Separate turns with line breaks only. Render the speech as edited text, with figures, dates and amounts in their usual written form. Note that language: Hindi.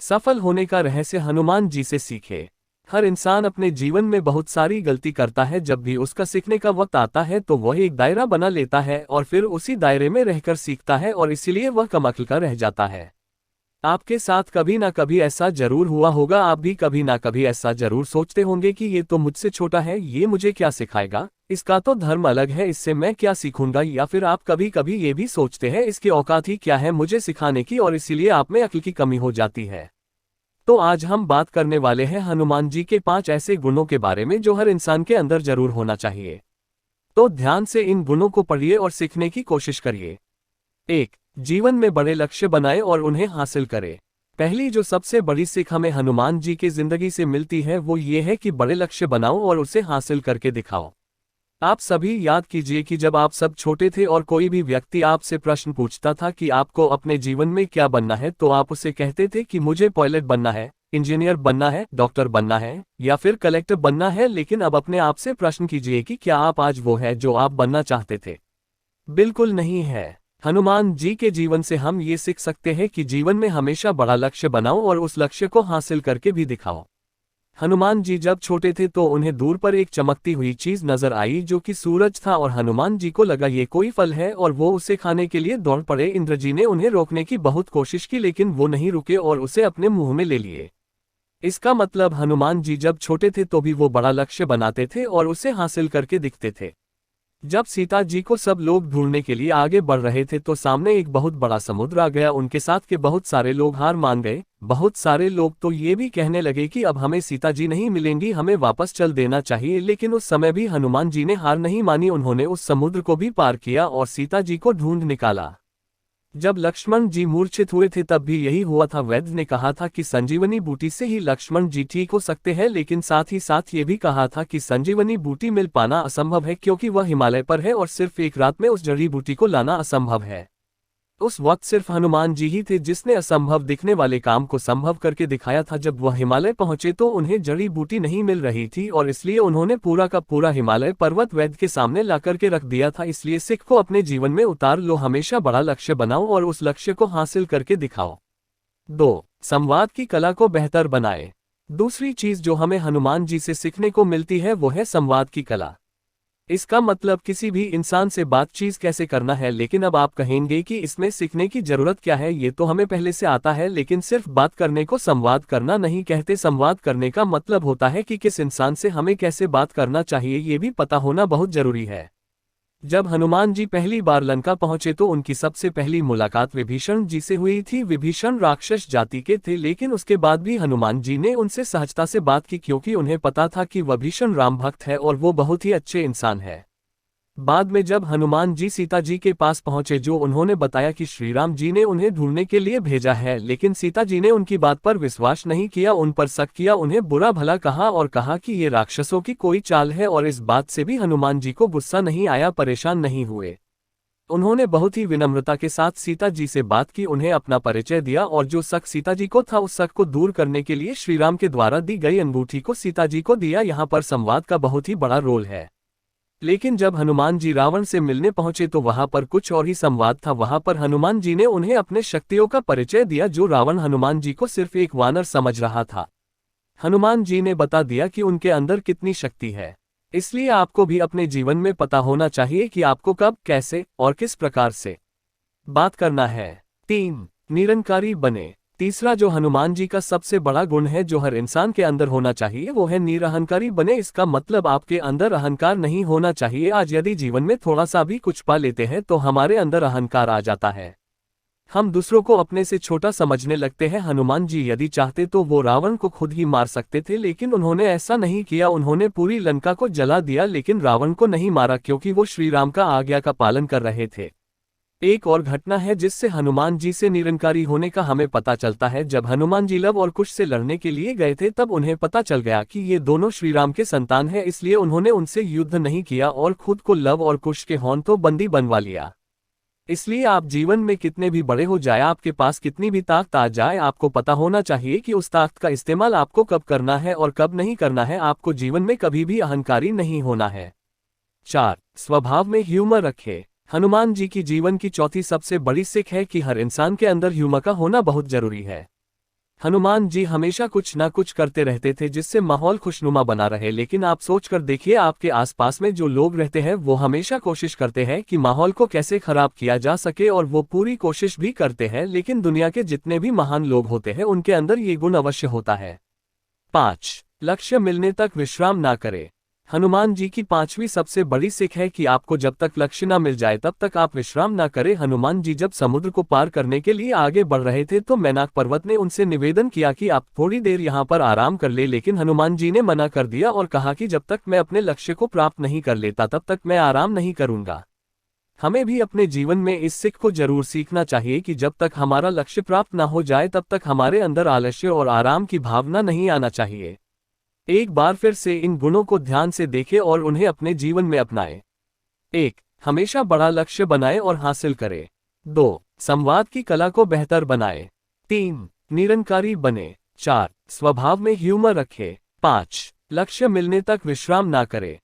सफल होने का रहस्य हनुमान जी से सीखे। हर इंसान अपने जीवन में बहुत सारी गलती करता है। जब भी उसका सीखने का वक्त आता है तो वह एक दायरा बना लेता है और फिर उसी दायरे में रहकर सीखता है और इसीलिए वह कम अक्ल का रह जाता है। आपके साथ कभी ना कभी ऐसा जरूर हुआ होगा। आप भी कभी ना कभी ऐसा जरूर सोचते होंगे कि ये तो मुझसे छोटा है, ये मुझे क्या सिखाएगा, इसका तो धर्म अलग है, इससे मैं क्या सीखूंगा। या फिर आप कभी कभी ये भी सोचते हैं इसकी औकात ही क्या है मुझे सिखाने की, और इसीलिए आप में अक्ल की कमी हो जाती है। तो आज हम बात करने वाले हैं हनुमान जी के 5 ऐसे गुणों के बारे में जो हर इंसान के अंदर जरूर होना चाहिए। तो ध्यान से इन गुणों को पढ़िए और सीखने की कोशिश करिए। 1. जीवन में बड़े लक्ष्य बनाएं और उन्हें हासिल करें। पहली जो सबसे बड़ी सीख हमें हनुमान जी की जिंदगी से मिलती है वो ये है कि बड़े लक्ष्य बनाओ और उसे हासिल करके दिखाओ। आप सभी याद कीजिए कि जब आप सब छोटे थे और कोई भी व्यक्ति आपसे प्रश्न पूछता था कि आपको अपने जीवन में क्या बनना है, तो आप उसे कहते थे कि मुझे पायलट बनना है, इंजीनियर बनना है, डॉक्टर बनना है या फिर कलेक्टर बनना है। लेकिन अब अपने आप से प्रश्न कीजिए कि क्या आप आज वो है जो आप बनना चाहते थे? बिल्कुल नहीं है। हनुमान जी के जीवन से हम ये सीख सकते हैं कि जीवन में हमेशा बड़ा लक्ष्य बनाओ और उस लक्ष्य को हासिल करके भी दिखाओ। हनुमान जी जब छोटे थे तो उन्हें दूर पर एक चमकती हुई चीज नजर आई जो कि सूरज था, और हनुमान जी को लगा ये कोई फल है और वो उसे खाने के लिए दौड़ पड़े। इंद्र जी ने उन्हें रोकने की बहुत कोशिश की लेकिन वो नहीं रुके और उसे अपने मुंह में ले लिए। इसका मतलब हनुमान जी जब छोटे थे तो भी वो बड़ा लक्ष्य बनाते थे और उसे हासिल करके दिखते थे। जब सीता जी को सब लोग ढूंढने के लिए आगे बढ़ रहे थे तो सामने एक बहुत बड़ा समुद्र आ गया। उनके साथ के बहुत सारे लोग हार मान गए। बहुत सारे लोग तो ये भी कहने लगे कि अब हमें सीता जी नहीं मिलेंगी, हमें वापस चल देना चाहिए। लेकिन उस समय भी हनुमान जी ने हार नहीं मानी। उन्होंने उस समुद्र को भी पार किया और सीता जी को ढूंढ निकाला। जब लक्ष्मण जी मूर्छित हुए थे तब भी यही हुआ था। वैद्य ने कहा था कि संजीवनी बूटी से ही लक्ष्मण जी ठीक हो सकते हैं, लेकिन साथ ही साथ ये भी कहा था कि संजीवनी बूटी मिल पाना असंभव है क्योंकि वह हिमालय पर है और सिर्फ एक रात में उस जड़ी बूटी को लाना असंभव है। उस वक्त सिर्फ हनुमान जी ही थे जिसने असंभव दिखने वाले काम को संभव करके दिखाया था। जब वह हिमालय पहुंचे तो उन्हें जड़ी बूटी नहीं मिल रही थी और इसलिए उन्होंने पूरा का पूरा हिमालय पर्वत वैद्य के सामने ला करके रख दिया था। इसलिए सिख को अपने जीवन में उतार लो, हमेशा बड़ा लक्ष्य बनाओ और उस लक्ष्य को हासिल करके दिखाओ। 2. संवाद की कला को बेहतर बनाए। दूसरी चीज जो हमें हनुमान जी से सीखने को मिलती है वो है संवाद की कला। इसका मतलब किसी भी इंसान से बातचीत कैसे करना है। लेकिन अब आप कहेंगे कि इसमें सीखने की जरूरत क्या है, ये तो हमें पहले से आता है। लेकिन सिर्फ बात करने को संवाद करना नहीं कहते। संवाद करने का मतलब होता है कि किस इंसान से हमें कैसे बात करना चाहिए ये भी पता होना बहुत जरूरी है। जब हनुमान जी पहली बार लंका पहुंचे तो उनकी सबसे पहली मुलाकात विभीषण जी से हुई थी। विभीषण राक्षस जाति के थे, लेकिन उसके बाद भी हनुमान जी ने उनसे सहजता से बात की क्योंकि उन्हें पता था कि विभीषण राम भक्त है और वो बहुत ही अच्छे इंसान है। बाद में जब हनुमान जी सीता जी के पास पहुंचे जो उन्होंने बताया कि श्री राम जी ने उन्हें ढूंढने के लिए भेजा है, लेकिन सीता जी ने उनकी बात पर विश्वास नहीं किया, उन पर शक किया, उन्हें बुरा भला कहा और कहा कि ये राक्षसों की कोई चाल है। और इस बात से भी हनुमान जी को गुस्सा नहीं आया, परेशान नहीं हुए। उन्होंने बहुत ही विनम्रता के साथ सीता जी से बात की, उन्हें अपना परिचय दिया और जो शक सीता जी को था उस शक को दूर करने के लिए श्रीराम के द्वारा दी गई अंगूठी को सीता जी को दिया। यहाँ पर संवाद का बहुत ही बड़ा रोल है। लेकिन जब हनुमान जी रावण से मिलने पहुंचे तो वहां पर कुछ और ही संवाद था। वहां पर हनुमान जी ने उन्हें अपने शक्तियों का परिचय दिया जो रावण हनुमान जी को सिर्फ एक वानर समझ रहा था। हनुमान जी ने बता दिया कि उनके अंदर कितनी शक्ति है। इसलिए आपको भी अपने जीवन में पता होना चाहिए कि आपको कब, कैसे और किस प्रकार से बात करना है। 3. निरंकारी बने। तीसरा जो हनुमान जी का सबसे बड़ा गुण है जो हर इंसान के अंदर होना चाहिए वो है निरहंकारी बने। इसका मतलब आपके अंदर अहंकार नहीं होना चाहिए। आज यदि जीवन में थोड़ा सा भी कुछ पा लेते हैं तो हमारे अंदर अहंकार आ जाता है, हम दूसरों को अपने से छोटा समझने लगते हैं। हनुमान जी यदि चाहते तो वो रावण को खुद ही मार सकते थे, लेकिन उन्होंने ऐसा नहीं किया। उन्होंने पूरी लंका को जला दिया लेकिन रावण को नहीं मारा क्योंकि वो श्री राम का आज्ञा का पालन कर रहे थे। एक और घटना है जिससे हनुमान जी से निरंकारी होने का हमें पता चलता है। जब हनुमान जी लव और कुश से लड़ने के लिए गए थे तब उन्हें पता चल गया कि ये दोनों श्री राम के संतान हैं, इसलिए उन्होंने उनसे युद्ध नहीं किया और खुद को लव और कुश के होंठों बंदी बनवा लिया। इसलिए आप जीवन में कितने भी बड़े हो जाए, आपके पास कितनी भी ताकत आ जाए, आपको पता होना चाहिए कि उस ताकत का इस्तेमाल आपको कब करना है और कब नहीं करना है। आपको जीवन में कभी भी अहंकारी नहीं होना है। 4. स्वभाव में ह्यूमर रखे। हनुमान जी की जीवन की चौथी सबसे बड़ी सीख है कि हर इंसान के अंदर ह्यूमर का होना बहुत जरूरी है। हनुमान जी हमेशा कुछ ना कुछ करते रहते थे जिससे माहौल खुशनुमा बना रहे, लेकिन आप सोचकर देखिए आपके आसपास में जो लोग रहते हैं वो हमेशा कोशिश करते हैं कि माहौल को कैसे खराब किया जा सके, और वो पूरी कोशिश भी करते हैं, लेकिन दुनिया के जितने भी महान लोग होते हैं उनके अंदर ये गुण अवश्य होता है। 5. लक्ष्य मिलने तक विश्राम ना करें। हनुमान जी की 5वीं सबसे बड़ी सीख है कि आपको जब तक लक्ष्य ना मिल जाए तब तक आप विश्राम ना करें। हनुमान जी जब समुद्र को पार करने के लिए आगे बढ़ रहे थे तो मैनाक पर्वत ने उनसे निवेदन किया कि आप थोड़ी देर यहाँ पर आराम कर ले, लेकिन हनुमान जी ने मना कर दिया और कहा कि जब तक मैं अपने लक्ष्य को प्राप्त नहीं कर लेता तब तक मैं आराम नहीं करूंगा। हमें भी अपने जीवन में इस सीख को जरूर सीखना चाहिए कि जब तक हमारा लक्ष्य प्राप्त ना हो जाए तब तक हमारे अंदर आलस्य और आराम की भावना नहीं आना चाहिए। एक बार फिर से इन गुणों को ध्यान से देखें और उन्हें अपने जीवन में अपनाएं। 1. हमेशा बड़ा लक्ष्य बनाएं और हासिल करें। 2. संवाद की कला को बेहतर बनाएं। 3. निरंकारी बने। 4. स्वभाव में ह्यूमर रखें। 5. लक्ष्य मिलने तक विश्राम ना करें।